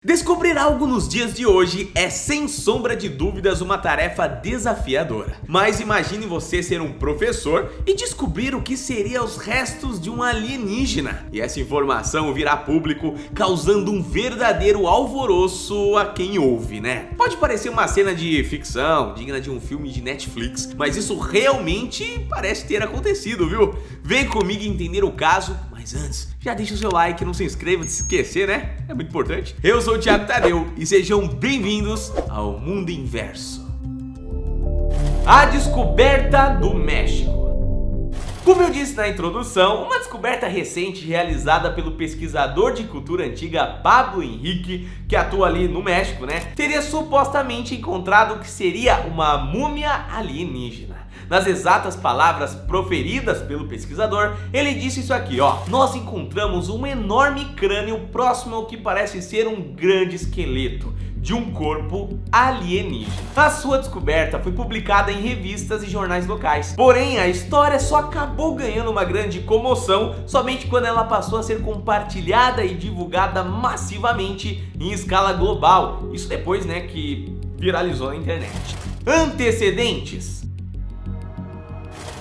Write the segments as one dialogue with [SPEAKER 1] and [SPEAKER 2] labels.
[SPEAKER 1] Descobrir algo nos dias de hoje é sem sombra de dúvidas uma tarefa desafiadora. Mas imagine você ser um professor e descobrir o que seria os restos de um alienígena. E essa informação virá público, causando um verdadeiro alvoroço a quem ouve, né? Pode parecer uma cena de ficção, digna de um filme de Netflix, mas isso realmente parece ter acontecido, viu? Vem comigo entender o caso. Mas antes, já deixa o seu like, não se inscreva de se esquecer, né? É muito importante. Eu sou o Thiago Tadeu e sejam bem-vindos ao Mundo Inverso. A descoberta do México. Como eu disse na introdução, uma descoberta recente realizada pelo pesquisador de cultura antiga Pablo Henrique, que atua ali no México, né? Teria supostamente encontrado o que seria uma múmia alienígena. Nas exatas palavras proferidas pelo pesquisador, ele disse isso aqui, ó: nós encontramos um enorme crânio próximo ao que parece ser um grande esqueleto de um corpo alienígena. A sua descoberta foi publicada em revistas e jornais locais. Porém, a história só acabou ganhando uma grande comoção somente quando ela passou a ser compartilhada e divulgada massivamente em escala global. Isso depois, né, que viralizou na internet. Antecedentes.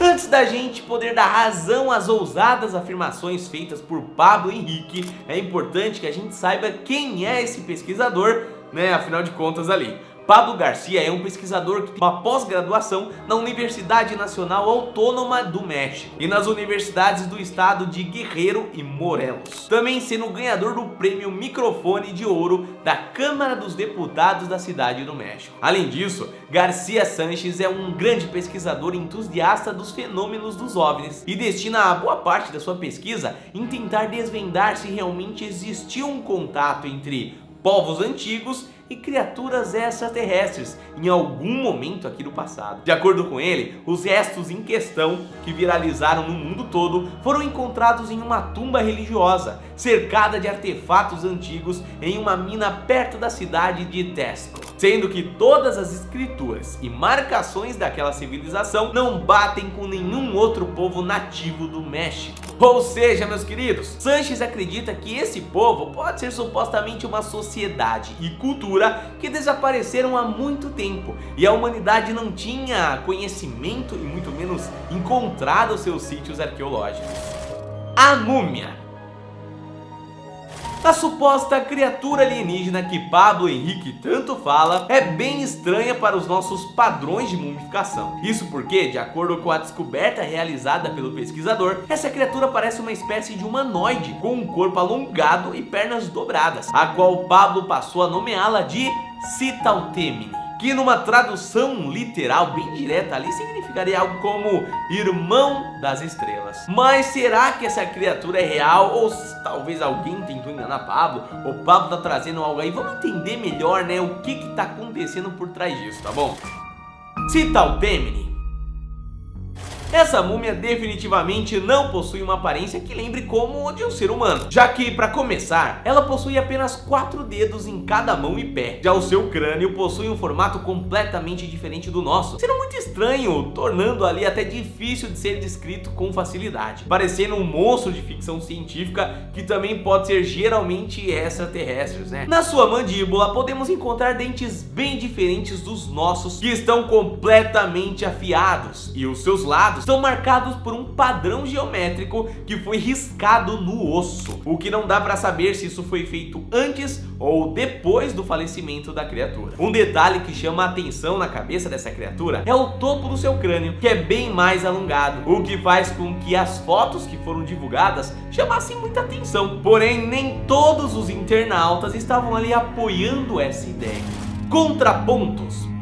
[SPEAKER 1] Antes da gente poder dar razão às ousadas afirmações feitas por Pablo Henrique, é importante que a gente saiba quem é esse pesquisador, né? Afinal de contas ali, Pablo Garcia é um pesquisador que tem uma pós-graduação na Universidade Nacional Autônoma do México e nas universidades do estado de Guerrero e Morelos, também sendo ganhador do prêmio Microfone de Ouro da Câmara dos Deputados da Cidade do México. Além disso, Garcia Sanches é um grande pesquisador entusiasta dos fenômenos dos OVNIs e destina a boa parte da sua pesquisa em tentar desvendar se realmente existiu um contato entre povos antigos e criaturas extraterrestres em algum momento aqui do passado. De acordo com ele, os restos em questão, que viralizaram no mundo todo, foram encontrados em uma tumba religiosa, cercada de artefatos antigos em uma mina perto da cidade de Texco, sendo que todas as escrituras e marcações daquela civilização não batem com nenhum outro povo nativo do México. Ou seja, meus queridos, Sanches acredita que esse povo pode ser supostamente uma sociedade e cultura que desapareceram há muito tempo e a humanidade não tinha conhecimento e muito menos encontrado seus sítios arqueológicos. A múmia. A suposta criatura alienígena que Pablo Henrique tanto fala é bem estranha para os nossos padrões de mumificação. Isso porque, de acordo com a descoberta realizada pelo pesquisador, essa criatura parece uma espécie de humanoide com um corpo alongado e pernas dobradas, a qual Pablo passou a nomeá-la de Citautemini, que numa tradução literal bem direta ali significaria algo como irmão das estrelas. Mas será que essa criatura é real ou talvez alguém tentou enganar Pablo? Ou Pablo tá trazendo algo aí? Vamos entender melhor, né, o que tá acontecendo por trás disso, tá bom? Citautemini. Essa múmia definitivamente não possui uma aparência que lembre como de um ser humano, já que, para começar, ela possui apenas 4 dedos em cada mão e pé. Já o seu crânio possui um formato completamente diferente do nosso, sendo muito estranho, tornando ali até difícil de ser descrito com facilidade, parecendo um monstro de ficção científica que também pode ser geralmente extraterrestres, né? Na sua mandíbula podemos encontrar dentes bem diferentes dos nossos, que estão completamente afiados, e os seus lados estão marcados por um padrão geométrico que foi riscado no osso, o que não dá para saber se isso foi feito antes ou depois do falecimento da criatura. Um detalhe que chama a atenção na cabeça dessa criatura é o topo do seu crânio, que é bem mais alongado, o que faz com que as fotos que foram divulgadas chamassem muita atenção. Porém, nem todos os internautas estavam ali apoiando essa ideia. Contrapontos.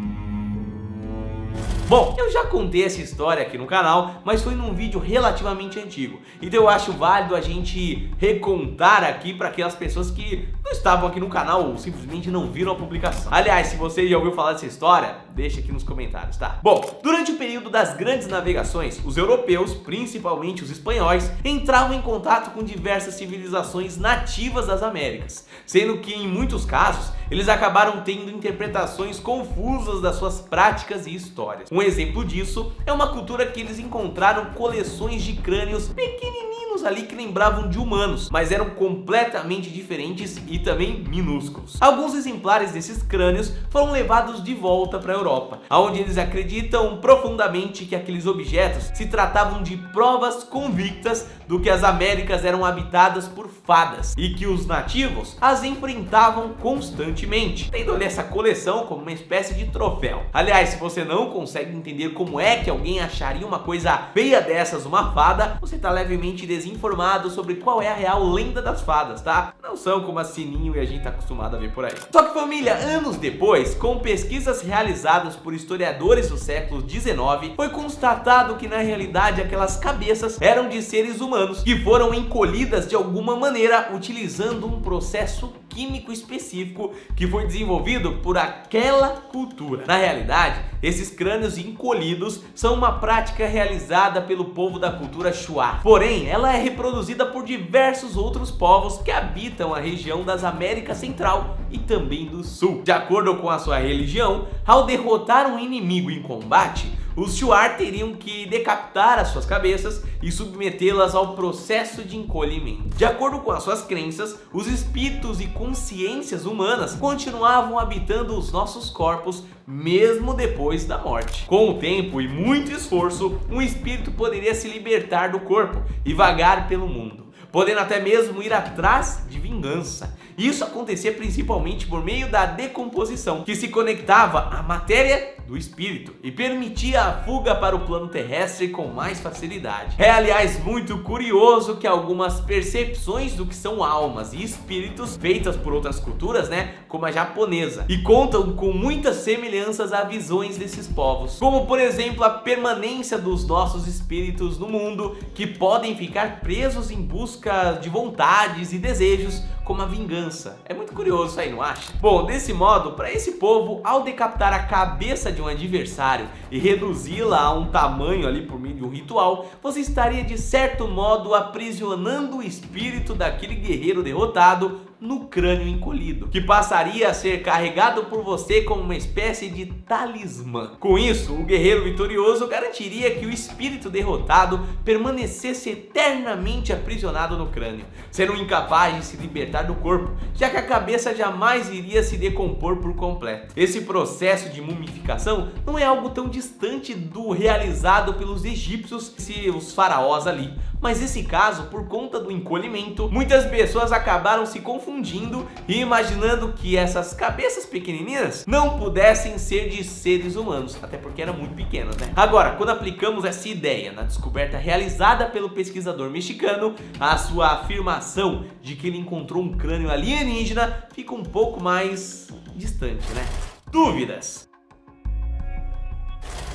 [SPEAKER 1] Bom, eu já contei essa história aqui no canal, mas foi num vídeo relativamente antigo, então eu acho válido a gente recontar aqui para aquelas pessoas que não estavam aqui no canal ou simplesmente não viram a publicação. Aliás, se você já ouviu falar dessa história, deixa aqui nos comentários, tá? Bom, durante o período das grandes navegações, os europeus, principalmente os espanhóis, entravam em contato com diversas civilizações nativas das Américas, sendo que em muitos casos eles acabaram tendo interpretações confusas das suas práticas e histórias. Um exemplo disso é uma cultura que eles encontraram coleções de crânios pequenininhos corpos ali que lembravam de humanos, mas eram completamente diferentes e também minúsculos. Alguns exemplares desses crânios foram levados de volta para a Europa, onde eles acreditam profundamente que aqueles objetos se tratavam de provas convictas do que as Américas eram habitadas por fadas e que os nativos as enfrentavam constantemente, tendo ali essa coleção como uma espécie de troféu. Aliás, se você não consegue entender como é que alguém acharia uma coisa feia dessas uma fada, você está levemente desinformado sobre qual é a real lenda das fadas, tá? Não são como a Sininho e a gente tá acostumado a ver por aí. Só que, família, anos depois, com pesquisas realizadas por historiadores do século XIX, foi constatado que na realidade aquelas cabeças eram de seres humanos que foram encolhidas de alguma maneira utilizando um processo químico específico que foi desenvolvido por aquela cultura. Na realidade, esses crânios encolhidos são uma prática realizada pelo povo da cultura Shuar. Porém, ela é reproduzida por diversos outros povos que habitam a região das Américas Central e também do Sul. De acordo com a sua religião, ao derrotar um inimigo em combate, os Shuar teriam que decapitar as suas cabeças e submetê-las ao processo de encolhimento. De acordo com as suas crenças, os espíritos e consciências humanas continuavam habitando os nossos corpos mesmo depois da morte. Com o tempo e muito esforço, um espírito poderia se libertar do corpo e vagar pelo mundo, podendo até mesmo ir atrás de vingança. Isso acontecia principalmente por meio da decomposição, que se conectava à matéria do espírito e permitia a fuga para o plano terrestre com mais facilidade. É, aliás, muito curioso que algumas percepções do que são almas e espíritos feitas por outras culturas, como a japonesa, e contam com muitas semelhanças a visões desses povos, como por exemplo a permanência dos nossos espíritos no mundo, que podem ficar presos em busca de vontades e desejos, como a vingança. É muito curioso isso aí, não acha? Bom, desse modo, para esse povo, ao decapitar a cabeça de um adversário e reduzi-la a um tamanho ali por meio de um ritual, você estaria de certo modo aprisionando o espírito daquele guerreiro derrotado no crânio encolhido, que passaria a ser carregado por você como uma espécie de talismã. Com isso, o guerreiro vitorioso garantiria que o espírito derrotado permanecesse eternamente aprisionado no crânio, sendo incapaz de se libertar do corpo, já que a cabeça jamais iria se decompor por completo. Esse processo de mumificação não é algo tão distante do realizado pelos egípcios e os faraós ali, mas nesse caso, por conta do encolhimento, muitas pessoas acabaram se confundindo e imaginando que essas cabeças pequenininhas não pudessem ser de seres humanos, até porque eram muito pequenas, Agora, quando aplicamos essa ideia na descoberta realizada pelo pesquisador mexicano, a sua afirmação de que ele encontrou um crânio alienígena fica um pouco mais distante, Dúvidas?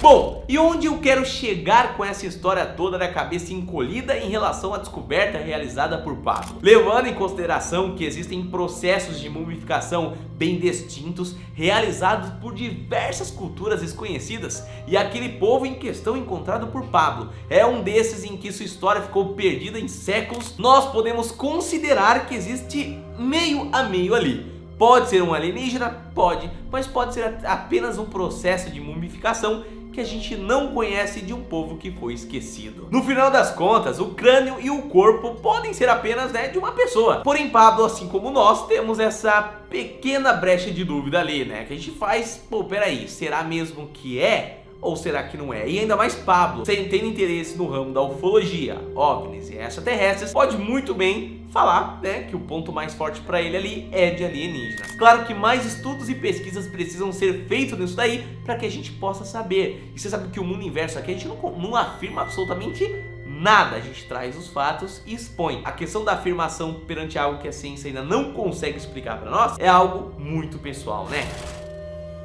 [SPEAKER 1] Bom, e onde eu quero chegar com essa história toda da cabeça encolhida em relação à descoberta realizada por Pablo? Levando em consideração que existem processos de mumificação bem distintos, realizados por diversas culturas desconhecidas, e aquele povo em questão encontrado por Pablo é um desses em que sua história ficou perdida em séculos, nós podemos considerar que existe meio a meio ali. Pode ser um alienígena? Pode, mas pode ser apenas um processo de mumificação que a gente não conhece de um povo que foi esquecido. No final das contas, o crânio e o corpo podem ser apenas de uma pessoa. Porém, Pablo, assim como nós, temos essa pequena brecha de dúvida ali, que a gente faz, peraí, será mesmo que é? Ou será que não é? E ainda mais Pablo, sem ter interesse no ramo da ufologia, OVNIs e extraterrestres, pode muito bem falar, que o ponto mais forte para ele ali é de alienígenas. Claro que mais estudos e pesquisas precisam ser feitos nisso daí para que a gente possa saber. E você sabe que o mundo inverso aqui a gente não afirma absolutamente nada, a gente traz os fatos e expõe. A questão da afirmação perante algo que a ciência ainda não consegue explicar para nós é algo muito pessoal,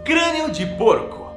[SPEAKER 1] Crânio de porco.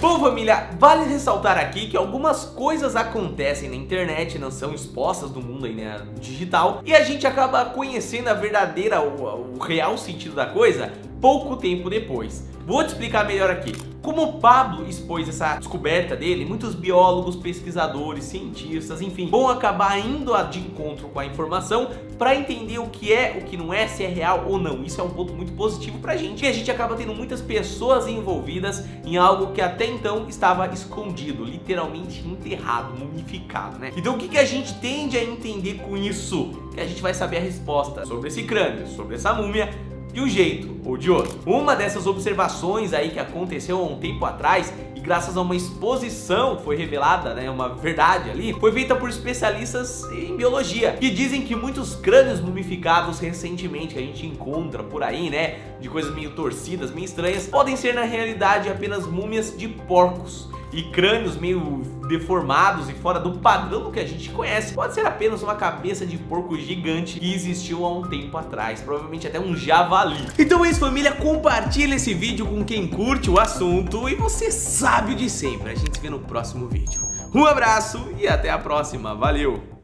[SPEAKER 1] Bom, família, vale ressaltar aqui que algumas coisas acontecem na internet, não são expostas no mundo aí, digital, e a gente acaba conhecendo a verdadeira, o real sentido da coisa pouco tempo depois. Vou te explicar melhor aqui. Como o Pablo expôs essa descoberta dele, muitos biólogos, pesquisadores, cientistas, enfim, vão acabar indo de encontro com a informação para entender o que é, o que não é, se é real ou não. Isso é um ponto muito positivo pra gente, e a gente acaba tendo muitas pessoas envolvidas em algo que até então estava escondido, literalmente enterrado, mumificado, né? Então o que a gente tende a entender com isso? Que a gente vai saber a resposta sobre esse crânio, sobre essa múmia, de um jeito ou de outro. Uma dessas observações aí que aconteceu há um tempo atrás, e graças a uma exposição foi revelada, né, uma verdade ali, foi feita por especialistas em biologia, que dizem que muitos crânios mumificados recentemente que a gente encontra por aí, né, de coisas meio torcidas, meio estranhas, podem ser na realidade apenas múmias de porcos. E crânios meio deformados e fora do padrão do que a gente conhece pode ser apenas uma cabeça de porco gigante que existiu há um tempo atrás, provavelmente até um javali. Então é isso, família, compartilha esse vídeo com quem curte o assunto e você sabe o de sempre, a gente se vê no próximo vídeo. Um abraço e até a próxima, valeu!